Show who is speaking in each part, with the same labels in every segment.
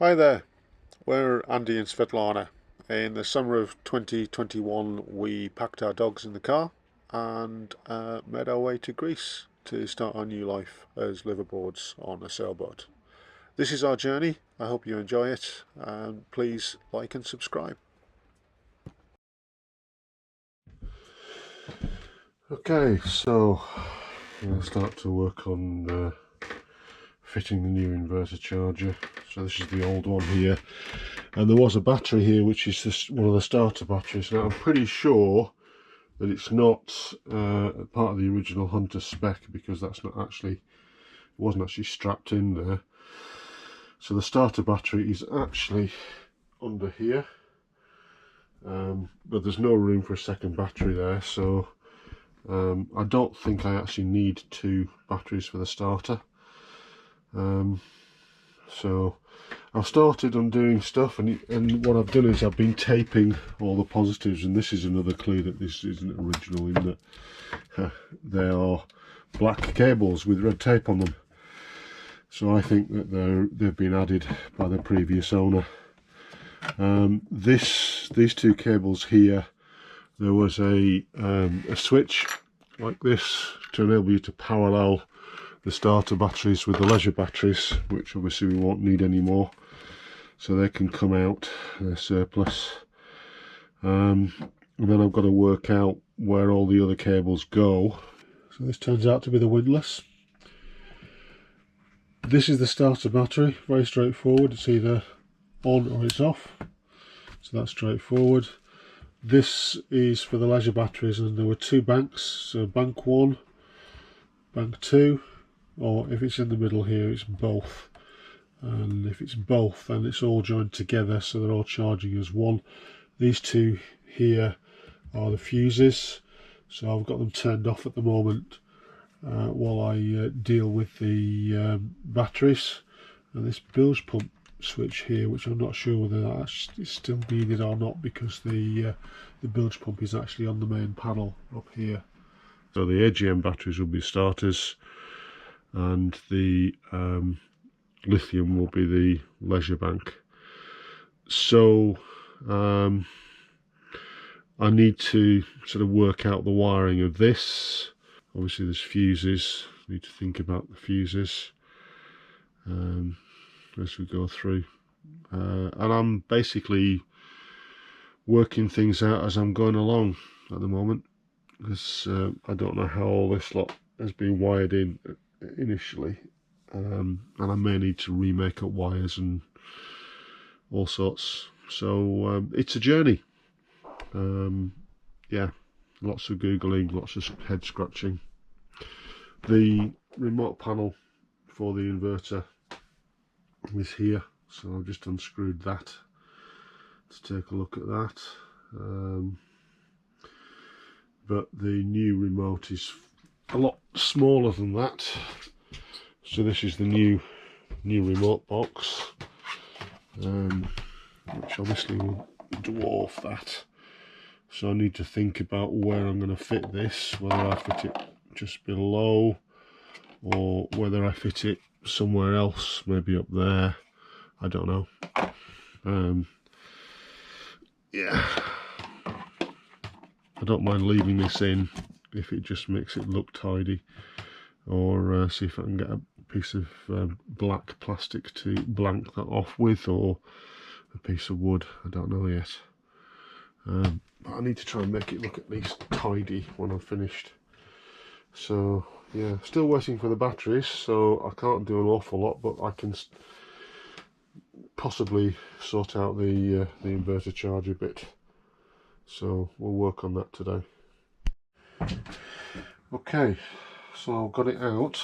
Speaker 1: Hi there, we're Andy and Svetlana. In the summer of 2021 we packed our dogs in the car and made our way to Greece to start our new life as liveaboards on a sailboat. This is our journey, I hope you enjoy it, and please like and subscribe. Okay, so I'm going to start to work on fitting the new inverter charger. So this is the old one here, and there was a battery here which is just one of the starter batteries. Now I'm pretty sure that it's not part of the original Hunter spec, because that's not actually, it wasn't actually strapped in there. So the starter battery is actually under here, but there's no room for a second battery there, so I don't think I actually need two batteries for the starter. So I've started on doing stuff, and what I've done is I've been taping all the positives, and this is another clue that this isn't original, in that they are black cables with red tape on them. So I think that they've been added by the previous owner. These two cables here, there was a switch like this to enable you to parallel the starter batteries with the leisure batteries, which obviously we won't need anymore, so they can come out, they're surplus. And then I've got to work out where all the other cables go. So this turns out to be the windlass. This is the starter battery, very straightforward, it's either on or it's off, so that's straightforward. This is for the leisure batteries, and there were two banks, so bank 1, bank 2, or if it's in the middle here it's both, and if it's both then it's all joined together, so they're all charging as one. These two here are the fuses, so I've got them turned off at the moment while I deal with the batteries. And this bilge pump switch here, which I'm not sure whether that is still needed or not, because the bilge pump is actually on the main panel up here. So the AGM batteries will be starters, and the lithium will be the leisure bank. So I need to sort of work out the wiring of this. Obviously there's fuses, I need to think about the fuses as we go through, and I'm basically working things out as I'm going along at the moment, because I don't know how all this lot has been wired in initially, and I may need to remake up wires and all sorts. So it's a journey. Yeah, lots of googling, lots of head scratching. The remote panel for the inverter is here, so I've just unscrewed that to take a look at that. But the new remote is a lot smaller than that, so this is the new remote box, which obviously will dwarf that. So I need to think about where I'm going to fit this, whether I fit it just below or whether I fit it somewhere else, maybe up there, I don't know. Yeah, I don't mind leaving this in if it just makes it look tidy, or see if I can get a piece of black plastic to blank that off with, or a piece of wood, I don't know yet. But I need to try and make it look at least tidy when I'm finished. So yeah, still waiting for the batteries, so I can't do an awful lot, but I can possibly sort out the inverter charger bit. So we'll work on that today. Okay, so I've got it out.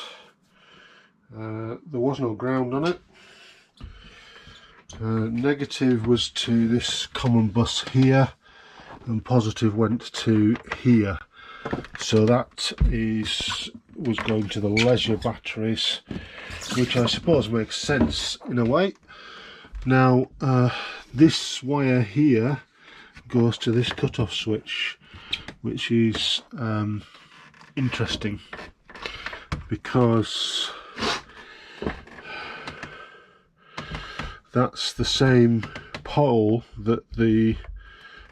Speaker 1: There was no ground on it. Negative was to this common bus here, and positive went to here. So that was going to the leisure batteries, which I suppose makes sense in a way. Now this wire here goes to this cutoff switch, which is interesting, because that's the same pole that the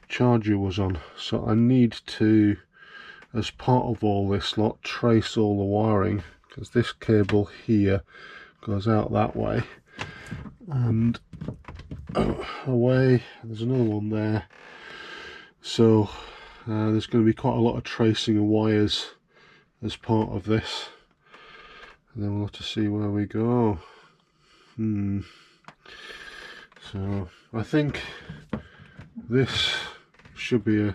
Speaker 1: charger was on. So I need to, as part of all this lot, trace all the wiring, because this cable here goes out that way and away. There's another one there. So there's going to be quite a lot of tracing of wires as part of this, and then we'll have to see where we go. So I think this should be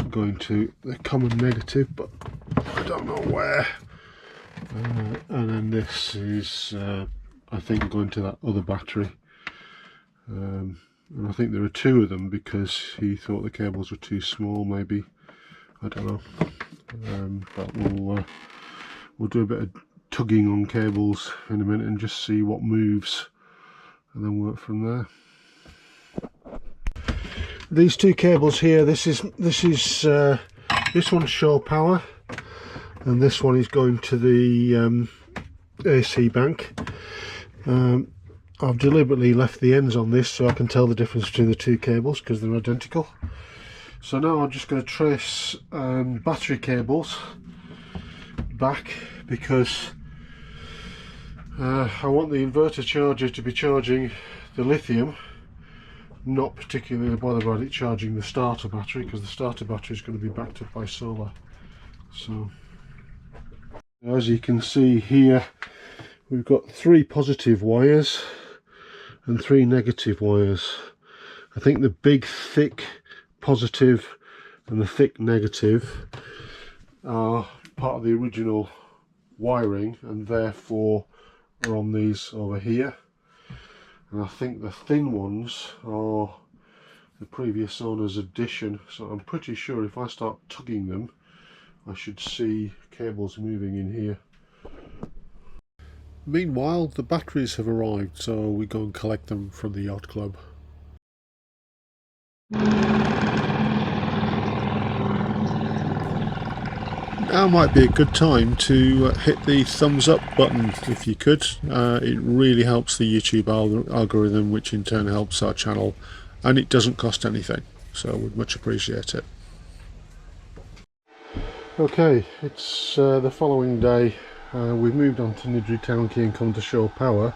Speaker 1: going to the common negative, but I don't know where. And then this is I think going to that other battery, and I think there are two of them because he thought the cables were too small, maybe, I don't know. But we'll do a bit of tugging on cables in a minute and just see what moves, and then work from there. These two cables here, this one's shore power, and this one is going to the AC bank. I've deliberately left the ends on this so I can tell the difference between the two cables because they're identical. So now I'm just going to trace battery cables back, because I want the inverter charger to be charging the lithium, not particularly bothered about it charging the starter battery, because the starter battery is going to be backed up by solar. So as you can see here, we've got 3 positive wires and 3 negative wires. I think the big thick positive and the thick negative are part of the original wiring and therefore are on these over here, and I think the thin ones are the previous owner's addition. So I'm pretty sure if I start tugging them I should see cables moving in here. Meanwhile, the batteries have arrived, so we go and collect them from the yacht club. Now might be a good time to hit the thumbs up button if you could. It really helps the YouTube algorithm, which in turn helps our channel, and it doesn't cost anything, so we'd much appreciate it. Okay, it's the following day. We've moved on to Nidri Town Key and come to shore power,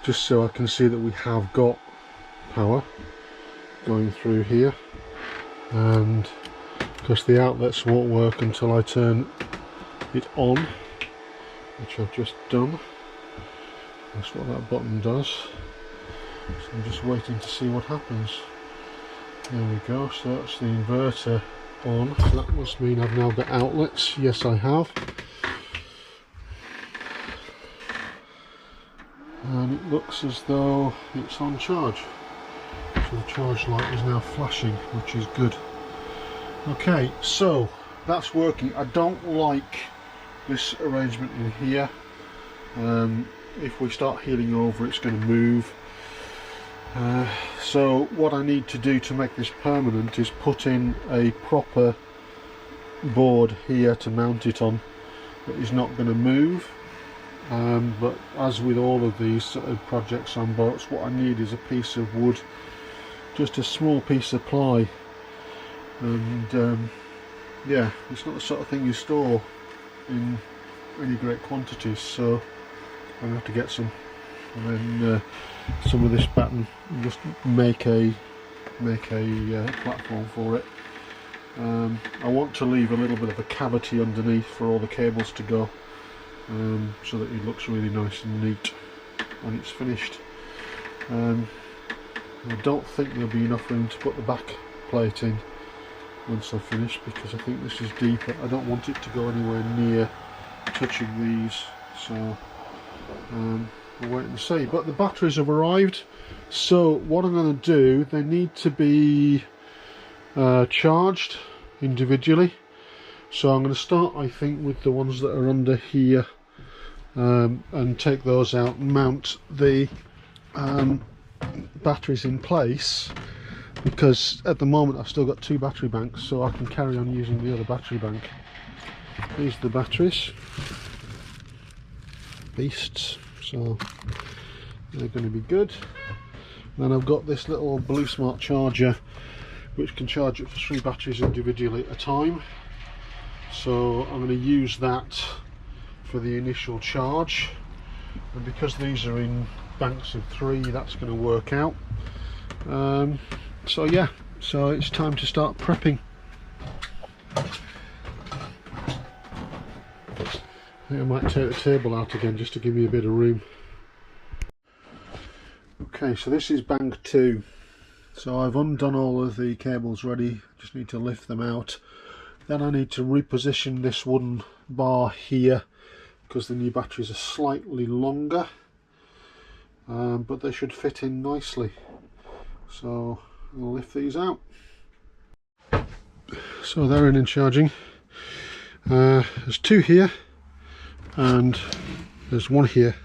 Speaker 1: just so I can see that we have got power going through here, and because the outlets won't work until I turn it on, which I've just done. That's what that button does. So I'm just waiting to see what happens. There we go, so that's the inverter on. So that must mean I've now got outlets. Yes, I have. And it looks as though it's on charge. So the charge light is now flashing, which is good. Okay, so that's working. I don't like this arrangement in here. If we start heeling over, it's going to move. So what I need to do to make this permanent is put in a proper board here to mount it on that is not going to move. But as with all of these sort of projects on boats, what I need is a piece of wood, just a small piece of ply, and yeah, it's not the sort of thing you store in any great quantities, so I'm going to have to get some, and then some of this batten, and just make a platform for it. I want to leave a little bit of a cavity underneath for all the cables to go, so that it looks really nice and neat when it's finished. I don't think there'll be enough room to put the back plate in once I've finished, because I think this is deeper. I don't want it to go anywhere near touching these, so we'll wait and see. But the batteries have arrived, so what I'm going to do, they need to be charged individually. So I'm going to start, I think, with the ones that are under here, and take those out and mount the batteries in place, because at the moment I've still got 2 battery banks, so I can carry on using the other battery bank. These are the batteries, beasts. So they're going to be good. Then I've got this little Blue Smart charger which can charge up to 3 batteries individually at a time, so I'm going to use that for the initial charge, and because these are in banks of 3, that's going to work out. So yeah, so it's time to start prepping. I think I might take the table out again just to give me a bit of room. Okay, so this is bank 2. So I've undone all of the cables ready, just need to lift them out. Then I need to reposition this wooden bar here because the new batteries are slightly longer, but they should fit in nicely. So I'll lift these out. So they're in and charging. There's 2 here and there's 1 here.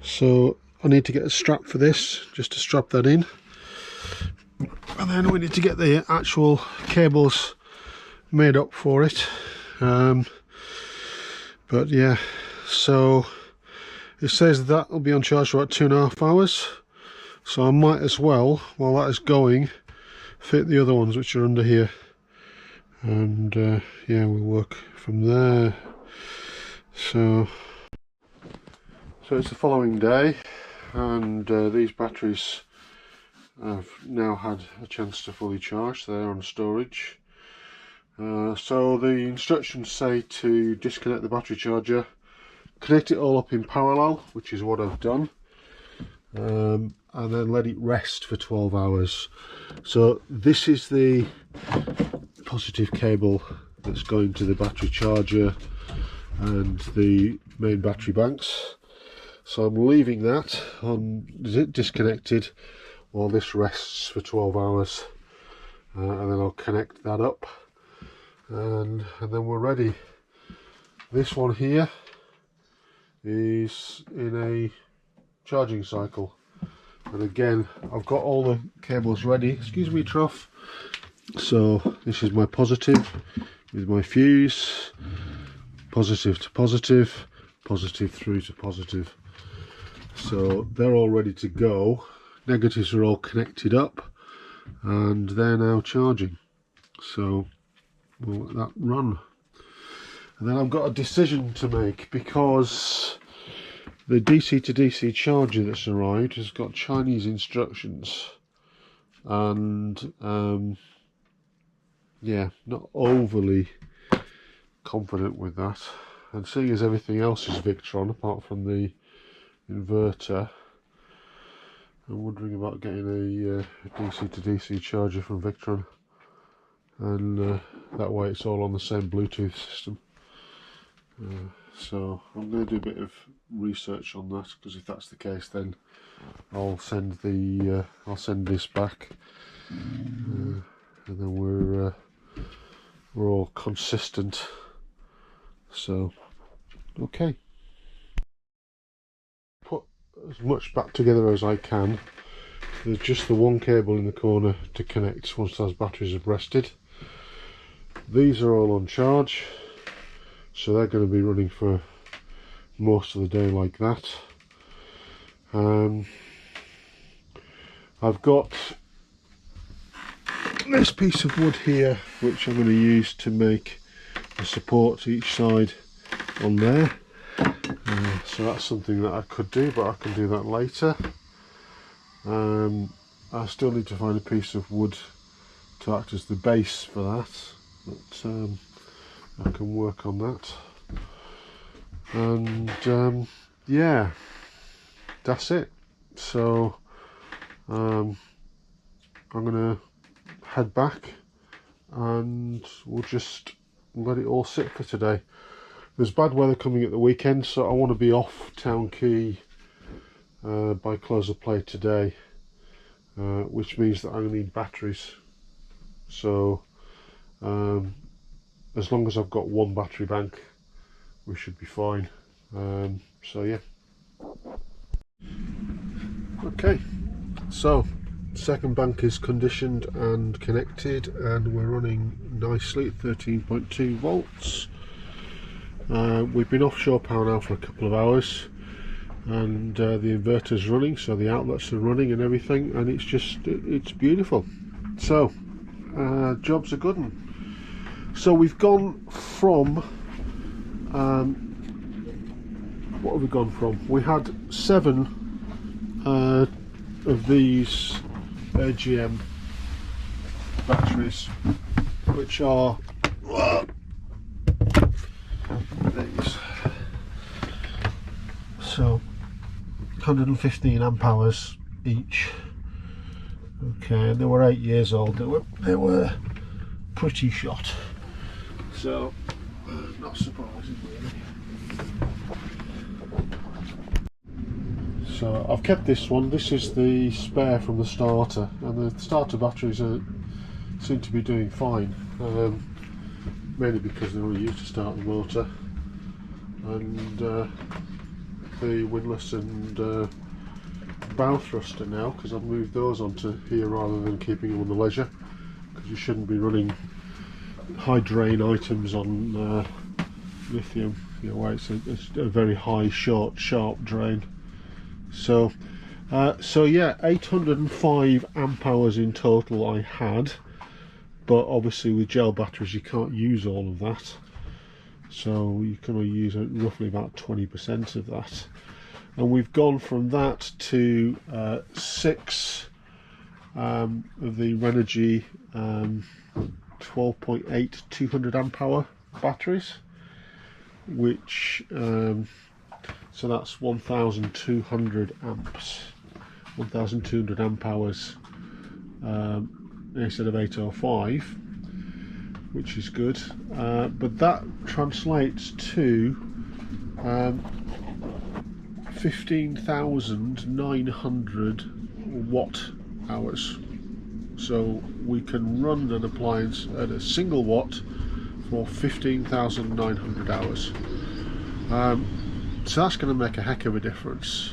Speaker 1: So I need to get a strap for this, just to strap that in. And then we need to get the actual cables made up for it. But yeah, so it says that will be on charge for about 2.5 hours. So I might as well, while that is going, fit the other ones which are under here. And yeah, we'll work from there. So it's the following day, and these batteries I've now had a chance to fully charge. They're on storage. So the instructions say to disconnect the battery charger, connect it all up in parallel, which is what I've done, and then let it rest for 12 hours. So this is the positive cable that's going to the battery charger and the main battery banks. So I'm leaving that on disconnected while this rests for 12 hours, and then I'll connect that up, and then we're ready. This one here is in a charging cycle, and again I've got all the cables ready. Excuse me, Truff. So this is my positive with my fuse, positive to positive, positive through to positive. So they're all ready to go. Negatives are all connected up and they're now charging, so we'll let that run. And then I've got a decision to make, because the DC to DC charger that's arrived has got Chinese instructions, and yeah, not overly confident with that. And seeing as everything else is Victron apart from the inverter, I'm wondering about getting a DC to DC charger from Victron, and that way it's all on the same Bluetooth system. So I'm going to do a bit of research on that, because if that's the case, then I'll send this back, and then we're all consistent. So okay. Put as much back together as I can. There's just the one cable in the corner to connect once those batteries have rested. These are all on charge, so they're going to be running for most of the day like that. I've got this piece of wood here which I'm going to use to make a support to each side on there. So that's something that I could do, but I can do that later. I still need to find a piece of wood to act as the base for that, but I can work on that. And yeah, that's it. So I'm gonna head back and we'll just let it all sit for today. There's bad weather coming at the weekend, so I want to be off Town Quay by close of play today, which means that I need batteries. So as long as I've got one battery bank, we should be fine. So yeah. Okay, so second bank is conditioned and connected, and we're running nicely at 13.2 volts. We've been offshore power now for a couple of hours, and the inverter's running, so the outlets are running and everything, and it's beautiful. So job's a good one. So we've gone from what have we gone from? We had 7 of these AGM batteries, which are these. So 115 amp hours each. Okay, and they were 8 years old. They were pretty shot. So not surprising really. So I've kept this one. This is the spare from the starter, and the starter batteries seem to be doing fine, mainly because they're only used to start the motor, and the windlass and bow thruster now, because I've moved those onto here rather than keeping them on the leisure, because you shouldn't be running high drain items on lithium, you know, where it's a very high, short, sharp drain. So yeah, 805 amp hours in total I had, but obviously with gel batteries you can't use all of that, so you can only use roughly about 20% of that. And we've gone from that to 6 of the Renogy 12.8 200 amp hour batteries, which so that's 1200 amps, 1200 amp hours instead of 805, which is good, but that translates to 15,900 watt hours. So we can run an appliance at a single watt for 15,900 hours. So that's going to make a heck of a difference.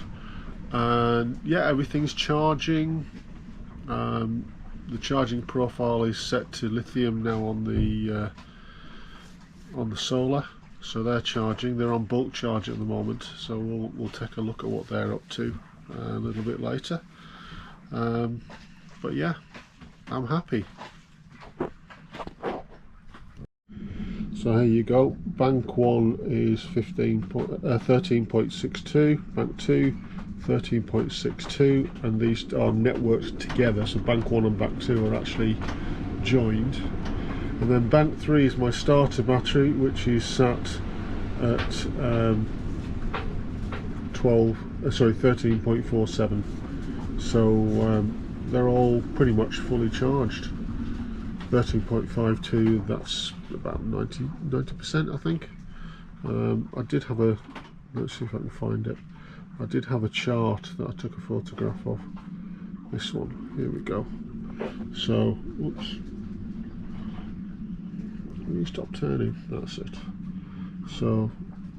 Speaker 1: And yeah, everything's charging. The charging profile is set to lithium now on the solar, so they're charging. They're on bulk charge at the moment, so we'll take a look at what they're up to a little bit later. But yeah, I'm happy. So here you go. Bank 1 is 13.62, bank 2 13.62, and these are networked together, so bank 1 and bank 2 are actually joined. And then bank 3 is my starter battery, which is sat at 13.47, so they're all pretty much fully charged. 13.52, that's about 90%, I think. I did have a, let's see if I can find it, I did have a chart that I took a photograph of. This one, here we go. So, oops, will you stop turning? That's it. So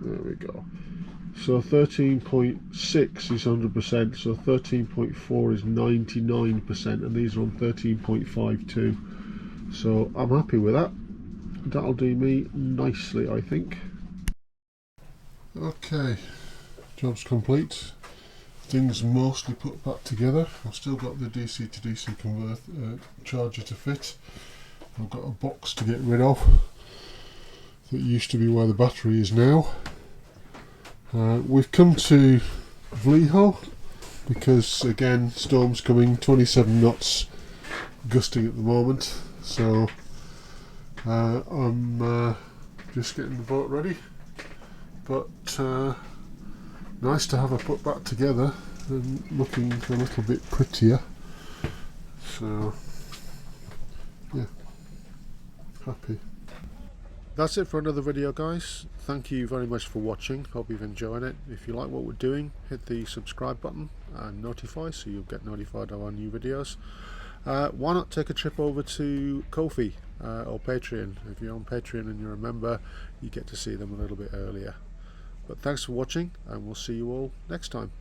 Speaker 1: there we go. So 13.6 is 100%, so 13.4 is 99%, and these are on 13.52. So I'm happy with that. That'll do me nicely, I think. Okay, job's complete. Things mostly put back together. I've still got the DC to DC charger to fit. I've got a box to get rid of that used to be where the battery is now. We've come to Vliho because again, storm's coming, 27 knots gusting at the moment, so I'm just getting the boat ready, but nice to have her put back together and looking a little bit prettier, so yeah, happy. That's it for another video, guys. Thank you very much for watching. Hope you've enjoyed it. If you like what we're doing, hit the subscribe button and notify, so you'll get notified of our new videos. Why not take a trip over to Ko-fi or Patreon? If you're on Patreon and you're a member, you get to see them a little bit earlier. But thanks for watching, and we'll see you all next time.